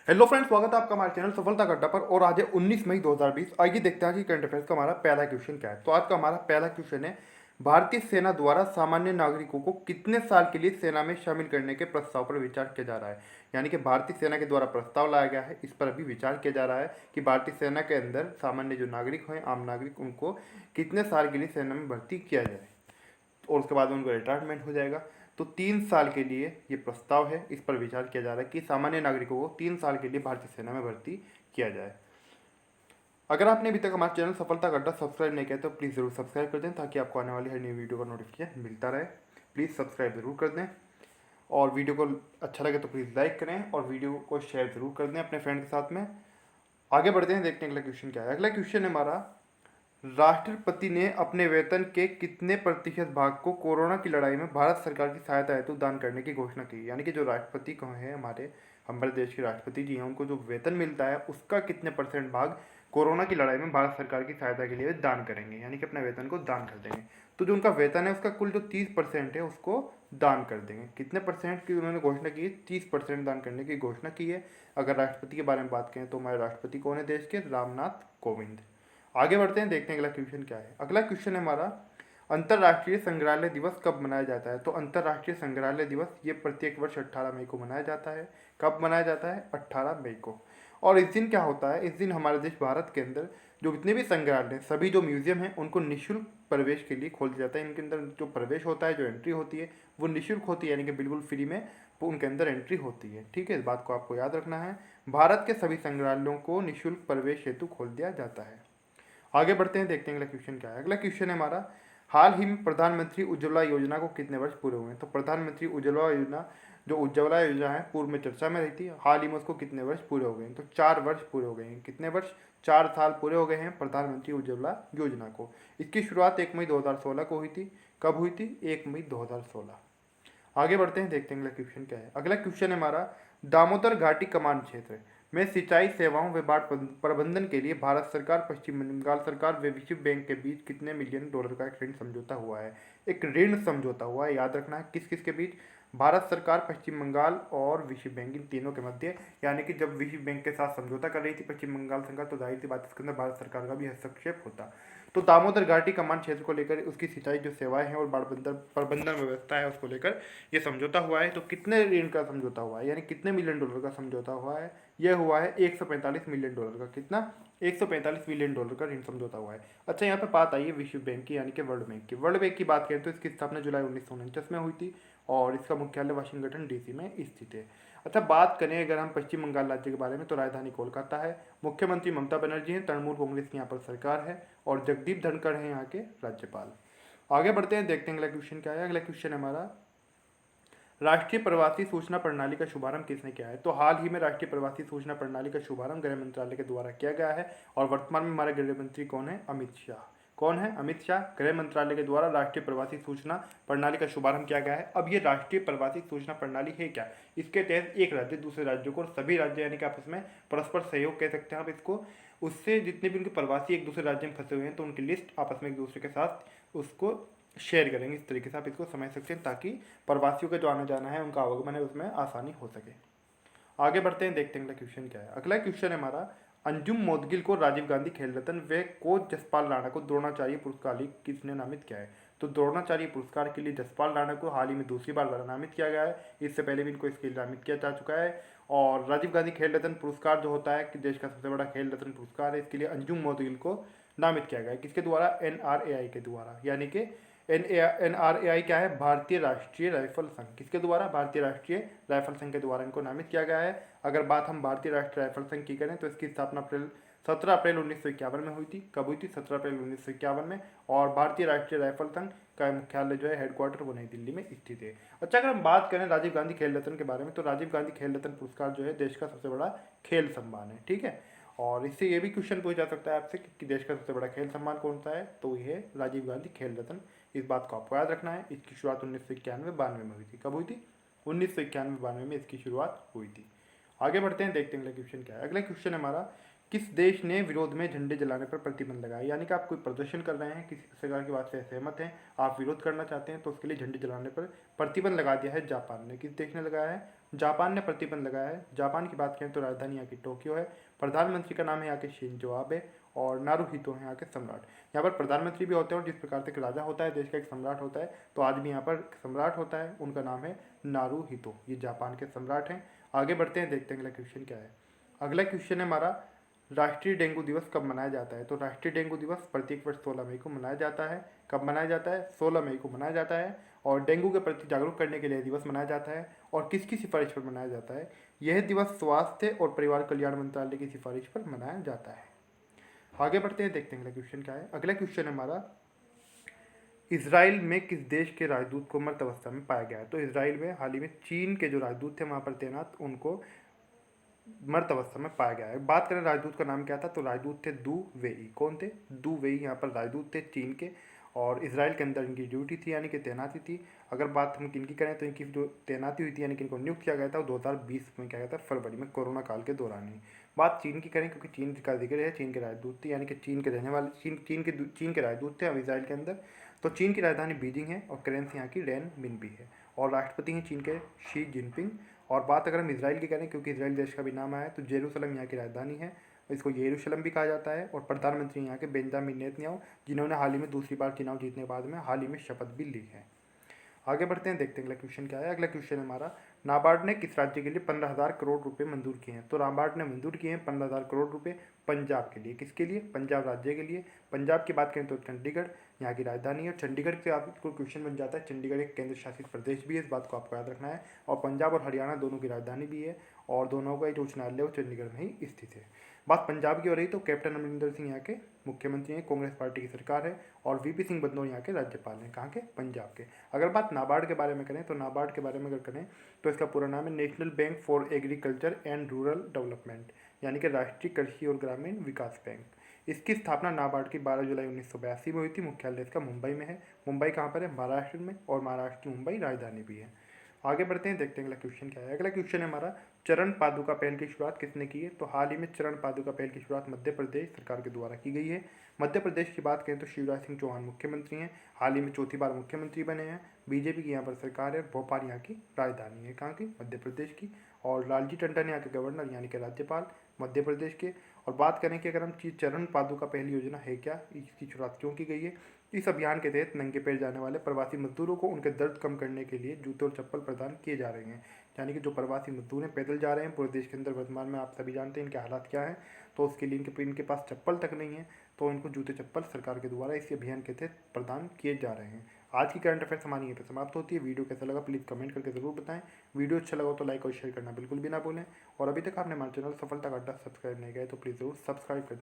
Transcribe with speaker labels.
Speaker 1: Hello friends, स्वागत है आपका हमारे चैनल सफलता अड्डा पर। और आज है 19 मई 2020। आइए देखते हैं कि करंट अफेयर्स का हमारा पहला क्वेश्चन क्या है। तो आज का हमारा पहला क्वेश्चन है, भारतीय सेना द्वारा सामान्य नागरिकों को कितने साल के लिए सेना में शामिल करने के प्रस्ताव पर विचार किया जा रहा है। यानी कि भारतीय सेना के द्वारा प्रस्ताव लाया गया है, इस पर अभी विचार किया जा रहा है कि भारतीय सेना के अंदर सामान्य जो नागरिक हैं, आम नागरिक, उनको कितने साल के लिए सेना में भर्ती किया जाए और उसके बाद उनको रिटायरमेंट हो जाएगा। तो 3 साल के लिए ये प्रस्ताव है, इस पर विचार किया जा रहा है कि सामान्य नागरिकों को 3 साल के लिए भारतीय सेना में भर्ती किया जाए। अगर आपने अभी तक हमारे चैनल सफलता का अड्डा सब्सक्राइब नहीं किया तो प्लीज़ ज़रूर सब्सक्राइब कर दें ताकि आपको आने वाली हर नई वीडियो का नोटिफिकेशन मिलता रहे। प्लीज़ सब्सक्राइब ज़रूर कर दें और वीडियो को अच्छा लगे तो प्लीज़ लाइक करें और वीडियो को शेयर ज़रूर कर दें अपने फ्रेंड के साथ में। आगे बढ़ते हैं, देखते हैं अगला क्वेश्चन क्या है। अगला क्वेश्चन है हमारा, राष्ट्रपति ने अपने वेतन के कितने प्रतिशत भाग को कोरोना की लड़ाई में भारत सरकार की सहायता हेतु दान करने की घोषणा की। यानी कि जो राष्ट्रपति को है, हमारे देश के राष्ट्रपति जी हैं, उनको जो वेतन मिलता है उसका कितने परसेंट भाग कोरोना की लड़ाई में भारत सरकार की सहायता के लिए दान कर देंगे, यानी कि अपने वेतन को दान कर देंगे। तो जो उनका वेतन है उसका कुल जो 30% है उसको दान कर देंगे। कितने परसेंट की उन्होंने घोषणा की है? 30% दान करने की घोषणा की है। अगर राष्ट्रपति के बारे में बात करें तो हमारे राष्ट्रपति कौन है देश के? रामनाथ कोविंद। आगे बढ़ते हैं, देखते हैं अगला क्वेश्चन क्या है। अगला क्वेश्चन है हमारा, अंतर्राष्ट्रीय संग्रहालय दिवस कब मनाया जाता है। तो अंतर्राष्ट्रीय संग्रहालय दिवस ये प्रत्येक वर्ष 18 मई को मनाया जाता है। कब मनाया जाता है? 18 मई को। और इस दिन क्या होता है? इस दिन हमारे देश भारत के अंदर जो जितने भी संग्रहालय, सभी जो म्यूजियम हैं, उनको निःशुल्क प्रवेश के लिए खोल दिया जाता है। इनके अंदर जो प्रवेश होता है, जो एंट्री होती है, वो निःशुल्क होती है, यानी कि बिल्कुल फ्री में उनके अंदर एंट्री होती है। ठीक है, इस बात को आपको याद रखना है। भारत के सभी संग्रहालयों को निःशुल्क प्रवेश हेतु खोल दिया जाता है। आगे बढ़ते हैं, देखते हैं अगला क्वेश्चन क्या है। अगला क्वेश्चन है हमारा, हाल ही में प्रधानमंत्री उज्ज्वला योजना को कितने वर्ष पूरे हुए हैं। तो प्रधानमंत्री उज्ज्वला योजना, जो उज्ज्वला योजना है, पूर्व में चर्चा में रही थी, हाल ही में उसको कितने वर्ष पूरे हो गए हैं। तो 4 वर्ष पूरे हो गए हैं। कितने वर्ष? 4 साल पूरे हो गए हैं प्रधानमंत्री उज्ज्वला योजना को। इसकी शुरुआत 1 मई 2016 को हुई थी। कब हुई थी? 1 मई 2016। आगे बढ़ते हैं, देखते हैं अगला क्वेश्चन क्या है। अगला क्वेश्चन है हमारा, दामोदर घाटी कमान क्षेत्र में सिंचाई सेवाओं व बाढ़ प्रबंधन के लिए भारत सरकार, पश्चिम बंगाल सरकार व विश्व बैंक के बीच कितने मिलियन डॉलर का एक ऋण समझौता हुआ है। एक ऋण समझौता हुआ है, याद रखना है। किस किस के बीच? भारत सरकार, पश्चिम बंगाल और विश्व बैंक, इन तीनों के मध्य। यानी कि जब विश्व बैंक के साथ समझौता कर रही थी पश्चिम बंगाल सरकार, तो जाहिर सी बात इसके अंदर भारत सरकार का भी हस्तक्षेप होता। तो दामोदर घाटी कमान क्षेत्र को लेकर उसकी सिंचाई जो सेवाएं हैं और बाढ़ प्रबंधन व्यवस्था है उसको लेकर ये समझौता हुआ है। तो कितने ऋण का समझौता हुआ है, यानी कितने मिलियन डॉलर का समझौता हुआ है? यह हुआ है 145 मिलियन डॉलर का। कितना? 145 मिलियन डॉलर का ऋण समझौता हुआ है। अच्छा, यहाँ पे बात आई है विश्व बैंक की, यानी कि वर्ल्ड बैंक की। वर्ल्ड बैंक की बात करें तो इसकी स्थापना जुलाई 1949 में हुई थी और इसका मुख्यालय वाशिंगटन डीसी में स्थित है। अच्छा, बात करें अगर हम पश्चिम बंगाल राज्य के बारे में, तो राजधानी कोलकाता है। मुख्यमंत्री ममता बनर्जी हैं, तृणमूल कांग्रेस की यहाँ पर सरकार है और जगदीप धनखड़ हैं यहाँ के राज्यपाल। आगे बढ़ते हैं, देखते हैं अगला क्वेश्चन क्या है। अगला क्वेश्चन है हमारा, राष्ट्रीय प्रवासी सूचना प्रणाली का शुभारंभ किसने किया है। तो हाल ही में राष्ट्रीय प्रवासी सूचना प्रणाली का शुभारंभ गृह मंत्रालय के द्वारा किया गया है और वर्तमान में हमारे गृह मंत्री कौन है? अमित शाह। कौन है? अमित शाह। गृह मंत्रालय के द्वारा राष्ट्रीय प्रवासी सूचना प्रणाली का शुभारंभ किया गया है। अब ये राष्ट्रीय प्रवासी सूचना प्रणाली है क्या? इसके तहत एक राज्य दूसरे राज्यों को, और सभी राज्य यानी कि आपस में परस्पर सहयोग कह सकते हैं आप इसको, उससे जितने भी उनके प्रवासी एक दूसरे राज्य में फंसे हुए हैं तो उनकी लिस्ट आपस में एक दूसरे के साथ उसको शेयर करेंगे। इस तरीके से आप इसको समझ सकते हैं ताकि प्रवासियों का जो आना जाना है, उनका आवागमन है, उसमें आसानी हो सके। आगे बढ़ते हैं, देखते हैं अगला क्वेश्चन क्या है। अगला क्वेश्चन है हमारा, अंजुम मोदगिल को राजीव गांधी खेल रत्न व कोच जसपाल राणा को द्रोणाचार्य पुरस्कार लिए किसने नामित किया है। तो द्रोणाचार्य पुरस्कार के लिए जसपाल राणा को हाल ही में दूसरी बार नामित किया गया है। इससे पहले भी इनको इसके लिए नामित किया जा चुका है। और राजीव गांधी खेल रत्न पुरस्कार जो होता है कि देश का सबसे बड़ा खेल रत्न पुरस्कार है, इसके लिए अंजुम मोदगिल को नामित किया गया है। किसके द्वारा? NRAI के द्वारा। यानी कि NRAI क्या है? भारतीय राष्ट्रीय राइफल संघ। किसके द्वारा? भारतीय राष्ट्रीय राइफल संघ के द्वारा इनको नामित किया गया है। अगर बात हम भारतीय राष्ट्रीय राइफल संघ की करें तो इसकी स्थापना 17 अप्रैल 1951 में हुई थी। कब हुई थी? 17 अप्रैल 1951 में। और भारतीय राष्ट्रीय राइफल संघ का मुख्यालय जो है, हेडक्वार्टर, वो नई दिल्ली में स्थित है। अच्छा, अगर हम बात करें राजीव गांधी खेल रत्न के बारे में, तो राजीव गांधी खेल रत्न पुरस्कार जो है देश का सबसे बड़ा खेल सम्मान है। ठीक है, और इससे ये भी क्वेश्चन पूछा जा सकता है आपसे कि देश का सबसे बड़ा खेल सम्मान कौन सा है, तो ये है राजीव गांधी खेल रत्न। इस बात को आपको याद रखना है। इसकी शुरुआत 1991-92 में हुई थी। कब हुई थी? 1991-92 में इसकी शुरुआत हुई थी। आगे बढ़ते हैं, देखते हैं अगला क्वेश्चन क्या है। अगला क्वेश्चन हमारा, किस देश ने विरोध में झंडे जलाने पर प्रतिबंध लगाया? यानी कि आप कोई प्रदर्शन कर रहे हैं, किसी सरकार की बात से असहमत हैं, आप विरोध करना चाहते हैं, तो उसके लिए झंडे जलाने पर प्रतिबंध लगा दिया है जापान ने। किस देश ने लगाया है? जापान ने प्रतिबंध लगाया है। जापान की बात करें तो राजधानी यहाँ की टोक्यो है। प्रधानमंत्री का नाम है यहाँ के शिंजो आबे और नारुहितो है यहाँ के सम्राट। यहाँ पर प्रधानमंत्री भी होते हैं और जिस प्रकार से एक राजा होता है, देश का एक सम्राट होता है, तो आज भी यहाँ पर सम्राट होता है, उनका नाम है नारुहितो। ये जापान के सम्राट हैं। आगे बढ़ते हैं, देखते हैं अगला क्वेश्चन क्या है। अगला क्वेश्चन है हमारा, राष्ट्रीय डेंगू दिवस कब मनाया जाता है? तो राष्ट्रीय डेंगू दिवस प्रत्येक वर्ष 16 मई को मनाया जाता है। कब मनाया जाता है? 16 मई को मनाया जाता है। और डेंगू के प्रति जागरूक करने के लिए दिवस मनाया जाता है। और किसकी सिफारिश पर मनाया जाता है? यह दिवस स्वास्थ्य और परिवार कल्याण मंत्रालय की सिफारिश पर मनाया जाता है। आगे बढ़ते हैं, देखते हैं अगला क्वेश्चन क्या है। अगला क्वेश्चन है हमारा, इसराइल में किस देश के राजदूत को मृत अवस्था में पाया गया है? तो इसराइल में हाल ही में चीन के जो राजदूत थे वहाँ पर तैनात, उनको मृत अवस्था में पाया गया है। बात करें राजदूत का नाम क्या था, तो राजदूत थे दू वेई। कौन थे? दू वेई यहाँ पर राजदूत थे चीन के, और इसराइल के अंदर इनकी ड्यूटी थी यानी कि तैनाती थी। अगर बात हम किनकी करें तो इनकी जो तैनाती हुई थी यानी कि इनको नियुक्त किया गया था वो 2020 में किया गया था, फरवरी में, कोरोना काल के दौरान ही। बात चीन की करें क्योंकि चीन का जिक्र है, चीन के राजदूत थे यानी कि चीन के रहने वाले चीन के राजदूत थे अब इसराइल के अंदर। तो चीन की राजधानी बीजिंग है और करेंसी यहाँ की रेन मिनबी है, और राष्ट्रपति हैं चीन के शी जिनपिंग। और बात अगर हम इसराइल की करें, क्योंकि इसराइल देश का भी नाम आया है, तो जेरूसलम यहाँ की राजधानी है, इसको येरूशलम भी कहा जाता है। और प्रधानमंत्री यहाँ के बेंजामिन नेतन्याहू, जिन्होंने हाल ही में दूसरी बार चुनाव जीतने के बाद में हाल ही में शपथ भी ली है। आगे बढ़ते हैं, देखते हैं अगला क्वेश्चन क्या है। अगला क्वेश्चन है हमारा, नाबार्ड ने किस राज्य के लिए 15,000 करोड़ रुपए मंजूर किए हैं? तो नाबार्ड ने मंजूर किए हैं 15,000 करोड़ रुपए पंजाब के लिए। किसके लिए? पंजाब राज्य के लिए। पंजाब की बात करें तो चंडीगढ़ यहाँ की राजधानी है। चंडीगढ़ से आपको क्वेश्चन बन जाता है, चंडीगढ़ एक केंद्र शासित प्रदेश भी है, इस बात को आपको याद रखना है। और पंजाब और हरियाणा दोनों की राजधानी भी है, और दोनों का जो उच्च न्यायालय है वो चंडीगढ़ में ही स्थित है। बात पंजाब की हो रही तो कैप्टन अमरिंदर सिंह यहाँ के मुख्यमंत्री हैं, कांग्रेस पार्टी की सरकार है, और वीपी सिंह बदनौर यहाँ के राज्यपाल हैं। कहाँ के? पंजाब के। अगर बात नाबार्ड के बारे में करें तो नाबार्ड के बारे में अगर करें तो इसका पूरा नाम है national bank for agriculture and rural development, यानी कि राष्ट्रीय कृषि और ग्रामीण विकास बैंक। इसकी स्थापना नाबार्ड की 12 जुलाई 1982 में हुई थी। मुख्यालय इसका मुंबई में है। मुंबई कहाँ पर है? महाराष्ट्र में, और महाराष्ट्र की मुंबई राजधानी भी है। आगे बढ़ते हैं, देखते हैं अगला क्वेश्चन क्या है। अगला क्वेश्चन है हमारा, चरण पादुका पहल की शुरुआत किसने की है? तो हाल ही में चरण पादुका पहल की शुरुआत मध्य प्रदेश सरकार के द्वारा की गई है। मध्य प्रदेश की बात करें तो शिवराज सिंह चौहान मुख्यमंत्री हैं, हाल ही में चौथी बार मुख्यमंत्री बने हैं। बीजेपी की यहाँ पर सरकार है, भोपाल यहाँ की राजधानी है। कहाँ की? मध्य प्रदेश की। और लालजी टंडन यहाँ के गवर्नर यानी कि राज्यपाल मध्य प्रदेश के। और बात करें कि अगर हम चरण पादुका पहल योजना है क्या, इसकी शुरुआत क्यों की गई है? इस अभियान के तहत नंगे पैर जाने वाले प्रवासी मजदूरों को उनके दर्द कम करने के लिए जूते और चप्पल प्रदान किए जा रहे हैं। यानी कि जो प्रवासी मजदूर हैं, पैदल जा रहे हैं पूरे देश के अंदर, वर्तमान में आप सभी जानते हैं इनके हालात क्या हैं, तो उसके लिए इनके पास चप्पल तक नहीं है, तो इनको जूते चप्पल सरकार के द्वारा इस अभियान के तहत प्रदान किए जा रहे हैं। आज की करंट अफेयर्स हमारी यहीं पर समाप्त होती है। वीडियो कैसा लगा प्लीज़ कमेंट करके ज़रूर बताएं। वीडियो अच्छा लगा तो लाइक और शेयर करना बिल्कुल भी ना भूलें। और अभी तक आपने हमारे चैनल सफलता का अड्डा सब्सक्राइब नहीं किया है तो प्लीज़ ज़रूर सब्सक्राइब कर